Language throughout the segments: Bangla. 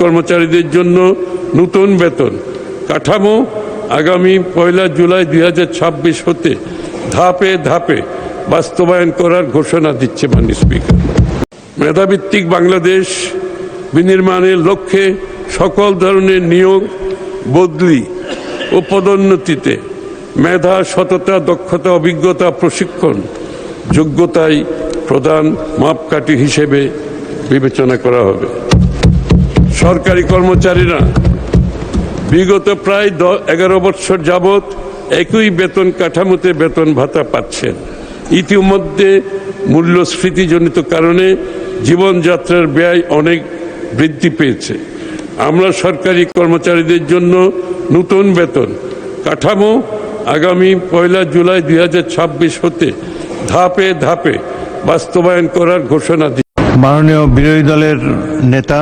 কর্মচারীদের জন্য নতুন বেতন কাঠামো আগামী 1 জুলাই 2026 হতে ধাপে ধাপে বাস্তবায়ন করার ঘোষণা দিচ্ছে মাননীয় স্পিকার। মেধাভিত্তিক বাংলাদেশ বিনির্মাণের লক্ষ্যে সকল ধরনের নিয়োগ, বদলি ও পদোন্নতিতে মেধা, সততা, দক্ষতা, অভিজ্ঞতা, প্রশিক্ষণ, যোগ্যতাই প্রধান মাপকাঠি হিসেবে বিবেচনা করা হবে। সরকারি কর্মচারীরা বিগত প্রায় 11 বছর যাবৎ একই বেতন কাঠামোতে বেতন ভাতা পাচ্ছেন। ইতিমধ্যে মূল্যস্ফীতিজনিত কারণে জীবনযাত্রার ব্যয় অনেক বৃদ্ধি পেয়েছে। আমরা সরকারি কর্মচারীদের জন্য নতুন বেতন কাঠামো আগামী 1 জুলাই 2026 হতে ধাপে ধাপে বাস্তবায়ন করার ঘোষণা দিচ্ছি। মাননীয় বিরোধী দলের নেতা,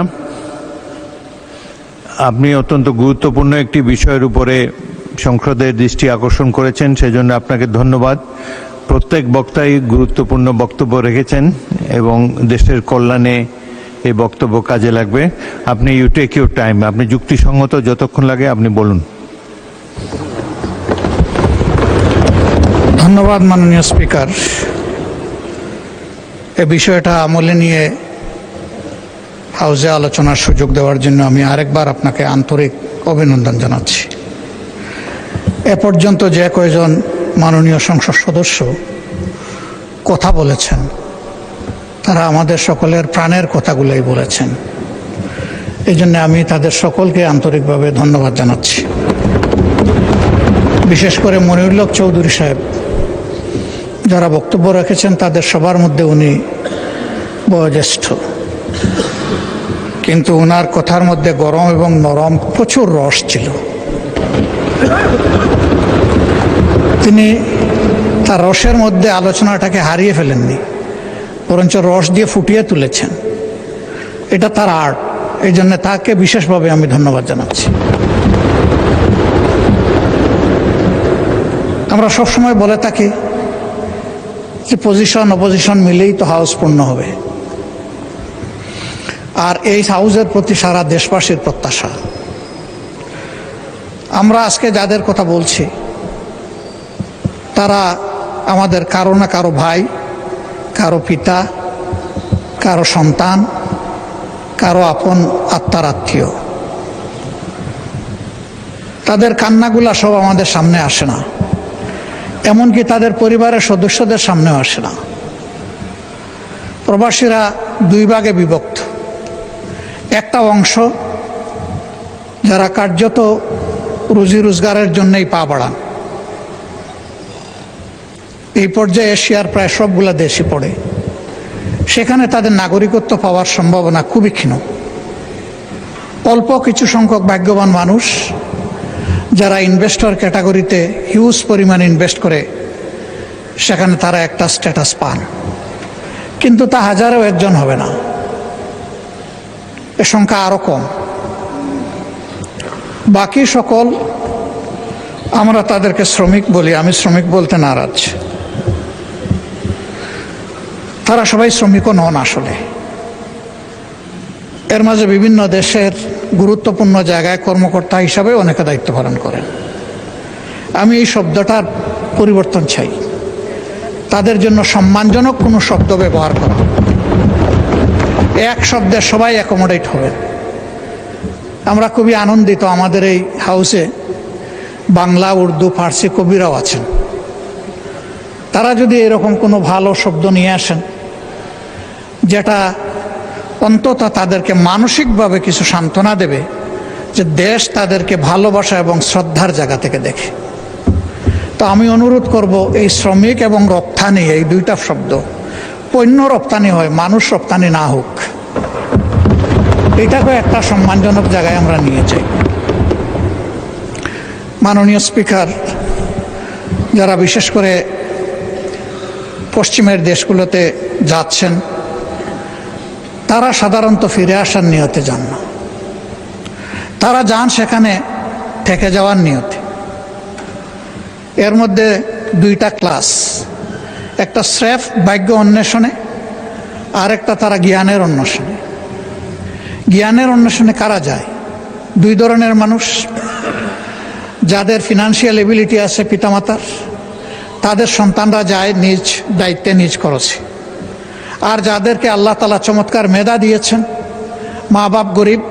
আপনি অত্যন্ত গুরুত্বপূর্ণ একটি বিষয়ের উপরে সংসদের দৃষ্টি আকর্ষণ করেছেন, সেজন্য আপনাকে ধন্যবাদ। প্রত্যেক বক্তাই গুরুত্বপূর্ণ বক্তব্য রেখেছেন এবং দেশের কল্যাণে এই বক্তব্য কাজে লাগবে। আপনি ইউ টেক ইউর টাইম, আপনি যুক্তিসঙ্গত যতক্ষণ লাগে আপনি বলুন। ধন্যবাদ মাননীয় স্পিকার। এ বিষয়টা আমলে নিয়ে হাউসে আলোচনার সুযোগ দেওয়ার জন্য আমি আরেকবার আপনাকে আন্তরিক অভিনন্দন জানাচ্ছি। এ পর্যন্ত যে কয়জন মাননীয় সংসদ সদস্য কথা বলেছেন তারা আমাদের সকলের প্রাণের কথাগুলোই বলেছেন। এই জন্য আমি তাদের সকলকে আন্তরিকভাবে ধন্যবাদ জানাচ্ছি। বিশেষ করে মনিরুল হক চৌধুরী সাহেব যারা বক্তব্য রেখেছেন তাদের সবার মধ্যে উনি বয়োজ্যেষ্ঠ, কিন্তু ওনার কথার মধ্যে গরম এবং নরম প্রচুর রস ছিল। তিনি তার রসের মধ্যে আলোচনাটাকে হারিয়ে ফেলেননি, বরঞ্চ রস দিয়ে ফুটিয়ে তুলেছেন। এটা তার আর্ট, এই জন্য তাকে বিশেষভাবে আমি ধন্যবাদ জানাচ্ছি। আমরা সবসময় বলে থাকি যে পজিশন অপোজিশন মিলেই তো হাউস পূর্ণ হবে, আর এই হাউসের প্রতি সারা দেশবাসীর প্রত্যাশা। আমরা আজকে যাদের কথা বলছি তারা আমাদের কারো না কারো ভাই, কারো পিতা, কারো সন্তান, কারো আপন আত্মার আত্মীয়। তাদের কান্নাগুলা সব আমাদের সামনে আসে না, এমনকি তাদের পরিবারের সদস্যদের সামনেও আসে না। প্রবাসীরা দুই ভাগে বিভক্ত। একটা অংশ যারা কার্যত রুজি রোজগারের জন্যই পা বাড়ান, এই পর্যায়ে এশিয়ার প্রায় সবগুলা দেশই পড়ে, সেখানে তাদের নাগরিকত্ব পাওয়ার সম্ভাবনা খুবই ক্ষীণ। অল্প কিছু সংখ্যক ভাগ্যবান মানুষ যারা ইনভেস্টর ক্যাটাগরিতে হিউজ পরিমাণ ইনভেস্ট করে সেখানে তারা একটা স্ট্যাটাস পান, কিন্তু তা হাজারেও একজন হবে না, এ সংখ্যা আরো কম। বাকি সকল আমরা তাদেরকে শ্রমিক বলি, আমি শ্রমিক বলতে নারাজ। তারা সবাই শ্রমিকও নন আসলে। এর মাঝে বিভিন্ন দেশের গুরুত্বপূর্ণ জায়গায় কর্মকর্তা হিসাবে অনেকে দায়িত্ব পালন করেন। আমি এই শব্দটার পরিবর্তন চাই, তাদের জন্য সম্মানজনক কোনো শব্দ ব্যবহার করা। এক শব্দে সবাই অ্যাকোমোডেট হবেন। আমরা খুবই আনন্দিত আমাদের এই হাউসে বাংলা, উর্দু, ফার্সি কবিরাও আছেন। তারা যদি এরকম কোনো ভালো শব্দ নিয়ে আসেন যেটা অন্তত তাদেরকে মানসিকভাবে কিছু সান্ত্বনা দেবে যে দেশ তাদেরকে ভালোবাসা এবং শ্রদ্ধার জায়গা থেকে দেখে, তো আমি অনুরোধ করব এই শ্রমিক এবং রপ্তানি, এই দুইটা শব্দ পণ্য রপ্তানি হয়, মানুষ রপ্তানি না হোক। এটাকে একটা সম্মানজনক জায়গায় আমরা নিয়ে যাই। মাননীয় স্পিকার, যারা বিশেষ করে পশ্চিমের দেশগুলোতে যাচ্ছেন তারা সাধারণত ফিরে আসার নিয়তে যান না, তারা যান সেখানে থেকে যাওয়ার নিয়তে। এর মধ্যে দুইটা ক্লাস, একটা স্রেফ ভাগ্য অন্বেষণে, আর একটা তারা জ্ঞানের অন্বেষণে। জ্ঞানের অন্বেষণে কারা যায়? দুই ধরনের মানুষ, যাদের ফিনান্সিয়াল এবিলিটি আছে পিতামাতার, তাদের সন্তানরা যায় নিজ দায়িত্বে নিজ খরচে। আর যাদেরকে আল্লাহ তাআলা চমৎকার মেধা দিয়েছেন, মা বাপ গরিব,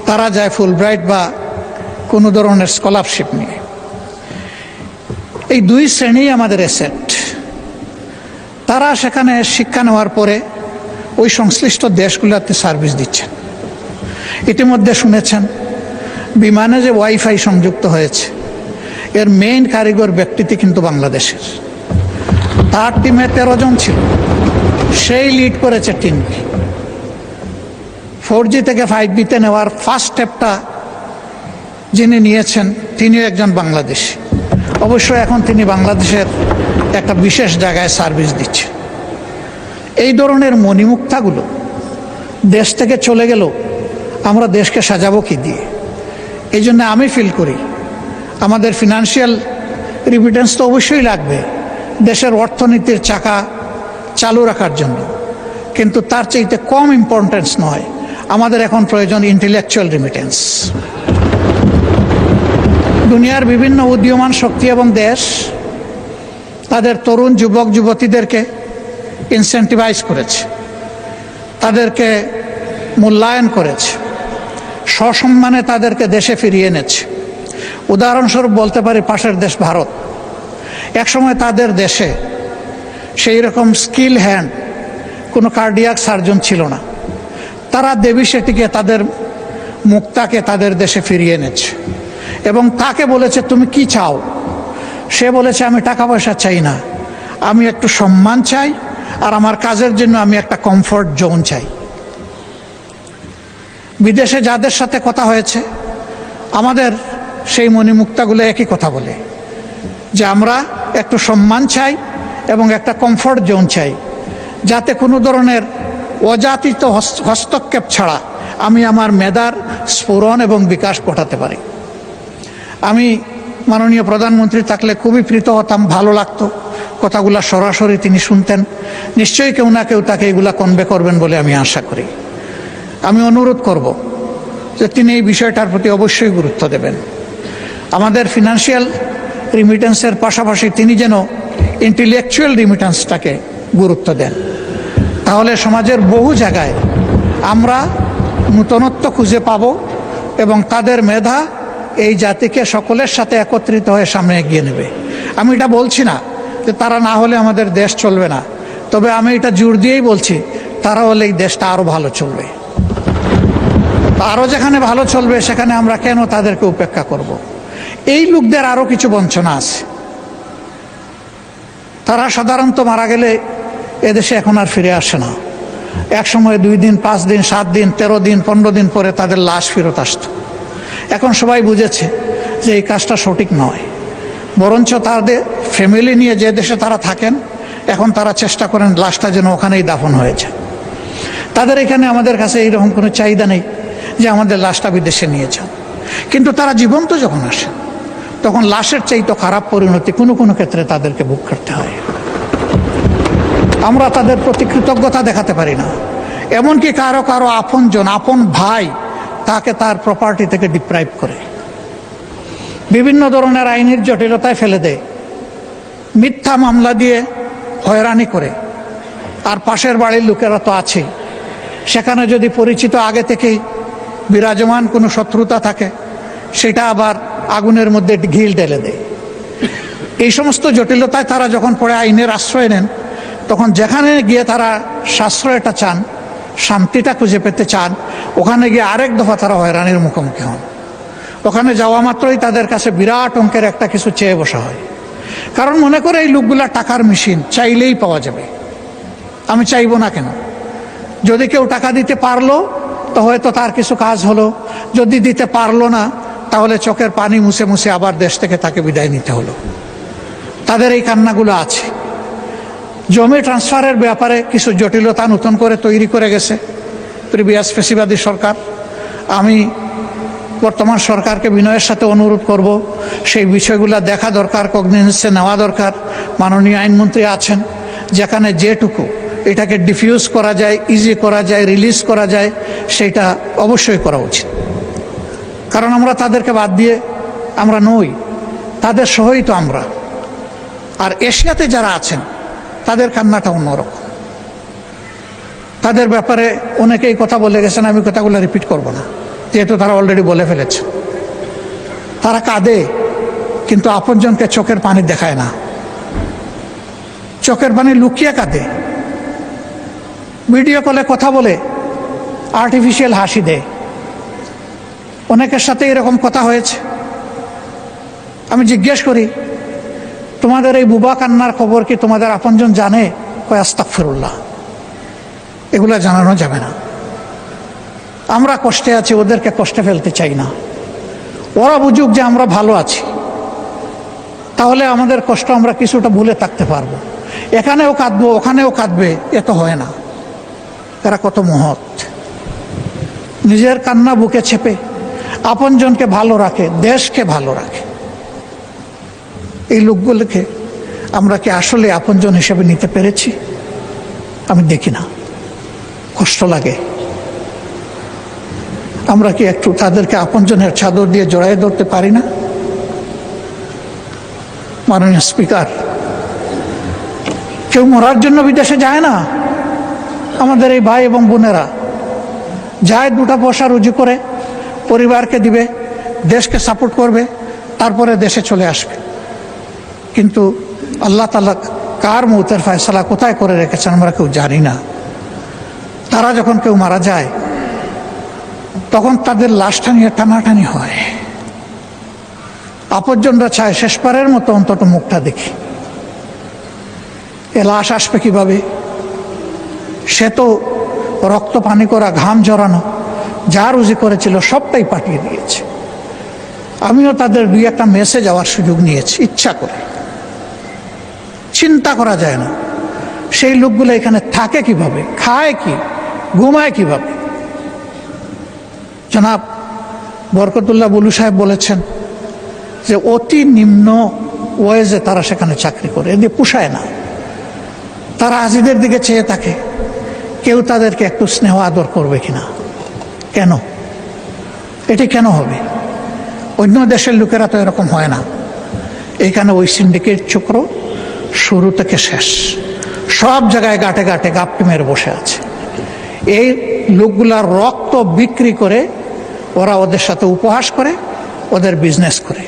তারা যায় ফুলব্রাইট বা কোনো ধরনের স্কলারশিপ নিয়ে। এই দুই শ্রেণী আমাদের অ্যাসেট। তারা সেখানে শিক্ষা নেওয়ার পরে ওই সংশ্লিষ্ট দেশগুলোতে সার্ভিস দিচ্ছেন। ইতিমধ্যে শুনেছেন বিমানে যে ওয়াইফাই সংযুক্ত হয়েছে, এর মেইন কারিগর ব্যক্তিটি কিন্তু বাংলাদেশের। তার টিমে 13 জন ছিল, সেই লিড করেছে টিমকে। 4G থেকে 5Gতে নেওয়ার ফার্স্ট স্টেপটা যিনি নিয়েছেন, তিনিও একজন বাংলাদেশি। অবশ্য এখন তিনি বাংলাদেশের একটা বিশেষ জায়গায় সার্ভিস দিচ্ছেন। এই ধরনের মণিমুক্তাগুলো দেশ থেকে চলে গেল, আমরা দেশকে সাজাবো কি দিয়ে? এই জন্য আমি ফিল করি আমাদের ফিনান্সিয়াল রিমিটেন্স তো অবশ্যই লাগবে দেশের অর্থনীতির চাকা চালু রাখার জন্য, কিন্তু তার চাইতে কম ইম্পর্টেন্স নয়, আমাদের এখন প্রয়োজন ইন্টেলেকচুয়াল রিমিটেন্স। দুনিয়ার বিভিন্ন উদীয়মান শক্তি এবং দেশ তাদের তরুণ যুবক যুবতীদেরকে ইনসেন্টিভাইজ করেছে, তাদেরকে মূল্যায়ন করেছে, সসম্মানে তাদেরকে দেশে ফিরিয়ে এনেছে। উদাহরণস্বরূপ বলতে পারি পাশের দেশ ভারত। একসময় তাদের দেশে সেই রকম স্কিল হ্যান্ড কোনো কার্ডিয়াক সার্জন ছিল না। তারা দেবী সেটিকে, তাদের মুক্তাকে তাদের দেশে ফিরিয়ে এনেছে এবং তাকে বলেছে তুমি কি চাও? সে বলেছে আমি টাকা পয়সা চাই না, আমি একটু সম্মান চাই, আর আমার কাজের জন্য আমি একটা কমফোর্ট জোন চাই। বিদেশে যাদের সাথে কথা হয়েছে, আমাদের সেই মণিমুক্তাগুলো একই কথা বলে যে আমরা একটু সম্মান চাই এবং একটা কমফোর্ট জোন চাই, যাতে কোনো ধরনের অযাচিত হস্তক্ষেপ ছাড়া আমি আমার মেধার স্ফুরণ এবং বিকাশ ঘটাতে পারি। আমি মাননীয় প্রধানমন্ত্রী থাকলে খুবই প্রীত হতাম, ভালো লাগতো কথাগুলো সরাসরি তিনি শুনতেন। নিশ্চয়ই কেউ না কেউ তাকে এগুলা কনভে করবেন বলে আমি আশা করি। আমি অনুরোধ করব যে তিনি এই বিষয়টার প্রতি অবশ্যই গুরুত্ব দেবেন। আমাদের ফিনান্সিয়াল রিমিটেন্সের পাশাপাশি তিনি যেন ইন্টেলেকচুয়াল রিমিটেন্সটাকে গুরুত্ব দেন। তাহলে সমাজের বহু জায়গায় আমরা নূতনত্ব খুঁজে পাব এবং তাদের মেধা এই জাতিকে সকলের সাথে একত্রিত হয়ে সামনে এগিয়ে নেবে। আমি এটা বলছি না যে তারা না হলে আমাদের দেশ চলবে না, তবে আমি এটা জোর দিয়েই বলছি তারা হলে এই দেশটা আরও ভালো চলবে। আরও যেখানে ভালো চলবে সেখানে আমরা কেন তাদেরকে উপেক্ষা করব? এই লোকদের আরও কিছু বঞ্চনা আছে। তারা সাধারণত মারা গেলে এদেশে এখন আর ফিরে আসে না। এক সময় 2 দিন, 5 দিন, 7 দিন, 13 দিন, 15 দিন পরে তাদের লাশ ফেরত আসতো। এখন সবাই বুঝেছে যে এই কাজটা সঠিক নয়, বরঞ্চ তাদের ফ্যামিলি নিয়ে যে দেশে তারা থাকেন, এখন তারা চেষ্টা করেন লাশটা যেন ওখানেই দাফন হয়ে যায়। তাদের এখানে আমাদের কাছে এইরকম কোনো চাহিদা নেই যে আমাদের লাশটা বিদেশে নিয়ে যান, কিন্তু তারা জীবন্ত যখন আসে তখন লাশের চাইতে খারাপ পরিণতি কোনো কোনো ক্ষেত্রে তাদেরকে ভোগ করতে হয়। আমরা তাদের প্রতি কৃতজ্ঞতা দেখাতে পারি না। এমনকি কারো কারো আপনজন, আপন ভাই তাকে তার প্রপার্টি থেকে ডিপ্রাইভ করে, বিভিন্ন ধরনের আইনের জটিলতায় ফেলে দেয়, মিথ্যা মামলা দিয়ে হয়রানি করে। আর পাশের বাড়ির লোকেরা তো আছেই, সেখানে যদি পরিচিত আগে থেকেই বিরাজমান কোনো শত্রুতা থাকে, সেটা আবার আগুনের মধ্যে ঘিল ঢেলে দেয়। এই সমস্ত জটিলতায় তারা যখন পরে আইনের আশ্রয় নেন, তখন যেখানে গিয়ে তারা সাশ্রয়টা চান, শান্তিটা খুঁজে পেতে চান, ওখানে গিয়ে আরেক দফা তারা হয়রানির মুখোমুখি হন। ওখানে যাওয়া মাত্রই তাদের কাছে বিরাট অঙ্কের একটা কিছু চেয়ে বসা হয়, কারণ মনে করে এই লোকগুলা টাকার মেশিন, চাইলেই পাওয়া যাবে। আমি চাইবো না কেন? যদি কেউ টাকা দিতে পারলো তো হয়তো তার কিছু কাজ হলো, যদি দিতে পারলো না তাহলে চোখের পানি মুছে মুছে আবার দেশ থেকে তাকে বিদায় নিতে হলো। তাদের এই কান্নাগুলো আছে। জমি ট্রান্সফারের ব্যাপারে কিছু জটিলতা নতুন করে তৈরি করে গেছে প্রিভিয়াস ফেসিবাদী সরকার। আমি বর্তমান সরকারকে বিনয়ের সাথে অনুরোধ করব, সেই বিষয়গুলো দেখা দরকার, কগনিজেন্সে নেওয়া দরকার। মাননীয় আইনমন্ত্রী আছেন, যেখানে যেটুকু এটাকে ডিফিউজ করা যায়, ইজি করা যায়, রিলিজ করা যায়, সেইটা অবশ্যই করা উচিত। কারণ আমরা তাদেরকে বাদ দিয়ে আমরা নই, তাদের সহই তো আমরা। আর এশিয়াতে যারা আছেন তাদের কান্নাটা অন্যরকম। তাদের ব্যাপারে অনেকেই কথা বলে গেছেন, আমি কথাগুলো রিপিট করব না, যেহেতু তারা অলরেডি বলে ফেলেছে। তারা কাঁদে, কিন্তু আপনজনকে চোখের পানি দেখায় না, চোখের পানি লুকিয়ে কাঁদে। ভিডিও কলে কথা বলে আর্টিফিশিয়াল হাসি দেয়। অনেকের সাথে এরকম কথা হয়েছে। আমি জিজ্ঞেস করি, তোমাদের এই বুবা কান্নার খবর কি তোমাদের আপনজন জানে? কয় আস্তাগফিরুল্লাহ, এগুলো জানানো যাবে না। আমরা কষ্টে আছি, ওদেরকে কষ্টে ফেলতে চাই না। ওরা বুঝুক যে আমরা ভালো আছি, তাহলে আমাদের কষ্ট আমরা কিছুটা ভুলে থাকতে পারবো। এখানেও কাঁদবো, ওখানেও কাঁদবে, এ তো হয় না। এরা কত মহৎ, নিজের কান্না বুকে চেপে আপনজনকে ভালো রাখে, দেশকে ভালো রাখে। এই লোকগুলোকে আমরা কি আসলে আপনজন হিসেবে নিতে পেরেছি? আমি দেখি না, কষ্ট লাগে। আমরা কি একটু তাদেরকে আপনজনের চাদর দিয়ে জড়াই ধরতে পারি না? মাননীয় স্পিকার, কেউ মরার জন্য বিদেশে যায় না। আমাদের এই ভাই এবং বোনেরা যায়, 2টা পয়সা রুজি করে পরিবারকে দিবে, দেশকে সাপোর্ট করবে, তারপরে দেশে চলে আসবে। কিন্তু আল্লাহ তাআলা কার মৌতের ফয়সালা কোথায় করে রেখেছেন আমরা কেউ জানি না। তারা যখন কেউ মারা যায়, তখন তাদের লাশটা নিয়ে টানাটানি হয়। আপনজনরা চায় শেষবারের মতো অন্তত মুখটা দেখি। এ লাশ আসবে কিভাবে? সে তো রক্ত পানি করা, ঘাম জড়ানো, যা রুজি করেছিল সবটাই পাঠিয়ে দিয়েছে। আমিও তাদের 2-1টা মেসে যাওয়ার সুযোগ নিয়েছি ইচ্ছা করে। চিন্তা করা যায় না সেই লোকগুলো এখানে থাকে কিভাবে, খায় কি, ঘুমায় কিভাবে। জনাব বরকতুল্লাহ বুলু সাহেব বলেছেন যে অতি নিম্ন ওয়েজে তারা সেখানে চাকরি করে, এদের পোষায় না। তারা হাজিদের দিকে চেয়ে থাকে, কেউ তাদেরকে একটু স্নেহ আদর করবে কিনা। কেন? এটি কেন হবে? অন্য দেশের লোকেরা তো এরকম হয় না। এইখানে ওই সিন্ডিকেট চক্র শুরু থেকে শেষ সব জায়গায় গাটে গাটে গাপটি মেরে বসে আছে। এই লোকগুলার রক্ত বিক্রি করে ওরা ওদের সাথে উপহাস করে, ওদের বিজনেস করে।